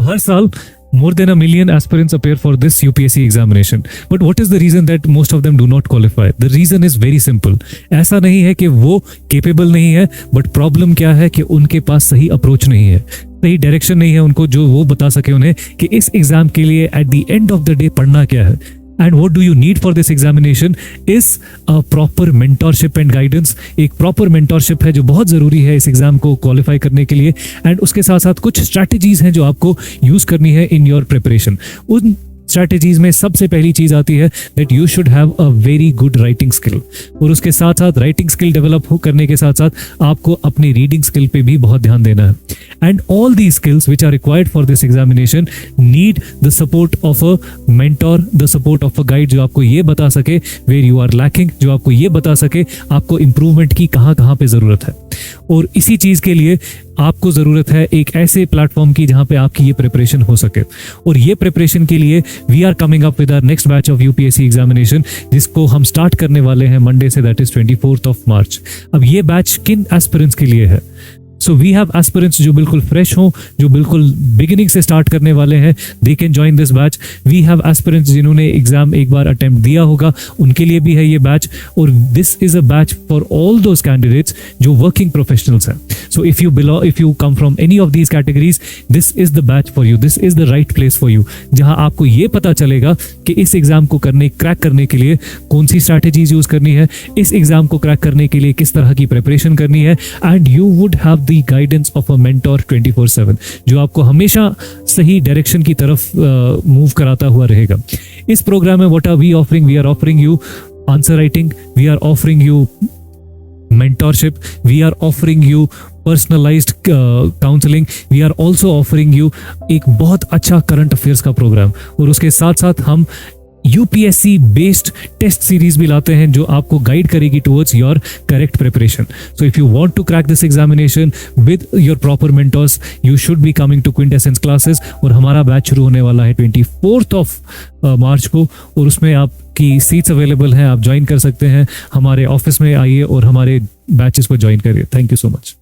हर साल more than 1 million aspirants appear for this UPSC examination. But what is the reason that most of them do not qualify? The reason is very simple. ऐसा नहीं है कि वो capable नहीं है, but problem क्या है कि उनके पास सही approach नहीं है, सही डायरेक्शन नहीं है उनको जो वो बता सके उन्हें कि इस एग्जाम के लिए at the end of the day पढ़ना क्या है. And what do you need for this examination is a proper mentorship and guidance. एक proper mentorship है जो बहुत ज़रूरी है इस एग्ज़ाम को क्वालिफाई करने के लिए, एंड उसके साथ साथ कुछ स्ट्रैटेजीज़ हैं जो आपको यूज़ करनी है इन योर प्रिपरेशन. उन स्ट्रैटेजीज में सबसे पहली चीज आती है that you should have a very good writing skill, और उसके साथ साथ राइटिंग स्किल डेवलप करने के साथ साथ आपको अपनी रीडिंग स्किल पे भी बहुत ध्यान देना है. And all the skills which are required for this examination need the support of a mentor, the support of a guide जो आपको ये बता सके वेयर यू आर लैकिंग, जो आपको ये बता सके आपको इंप्रूवमेंट की कहाँ कहाँ पे ज़रूरत है. और इसी चीज़ के लिए आपको ज़रूरत है एक ऐसे प्लेटफॉर्म की जहाँ पे आपकी ये प्रिपरेशन हो सके. और ये प्रिपरेशन के लिए we are coming up with our next batch of UPSC examination, जिसको हम स्टार्ट करने वाले हैं मंडे से, दैट इज 24 मार्च. अब ये बैच किन एस्पिरेंट्स के लिए है? सो वी हैव एस्पिरेंट्स जो बिल्कुल फ्रेश हों, जो बिल्कुल बिगिनिंग से स्टार्ट करने वाले हैं, they can join this batch. We have aspirants जिन्होंने एग्जाम एक बार अटेम्प्ट दिया होगा, उनके लिए भी है ये बैच. और this is a batch for all those candidates जो वर्किंग प्रोफेशनल्स हैं. सो if you come from any of these categories, this is the batch for you, this is the right place for you, जहां आपको ये पता चलेगा कि इस exam को क्रैक करने के लिए कौन सी स्ट्रैटेजीज यूज करनी है, इस एग्जाम को क्रैक करने के लिए किस तरह की प्रिपरेशन करनी है, and you would have guidance of a mentor 24/7 जो आपको हमेशा सही डायरेक्शन की तरफ मूव कराता हुआ रहेगा. इस प्रोग्राम में what are we offering? We are offering you answer writing, we are offering you mentorship, we are offering you personalized counseling, we are also offering you एक बहुत अच्छा करंट अफेयर्स का प्रोग्राम, और उसके साथ साथ हम यूपीएससी बेस्ड टेस्ट सीरीज भी लाते हैं जो आपको गाइड करेगी towards your correct preparation. So if you want to crack this examination with your proper mentors, you should be coming to Quintessence classes. और हमारा बैच शुरू होने वाला है 24 मार्च को, और उसमें आपकी सीट्स अवेलेबल हैं, आप ज्वाइन कर सकते हैं. हमारे ऑफिस में आइए और हमारे बैचेस को ज्वाइन करिए. Thank you so much.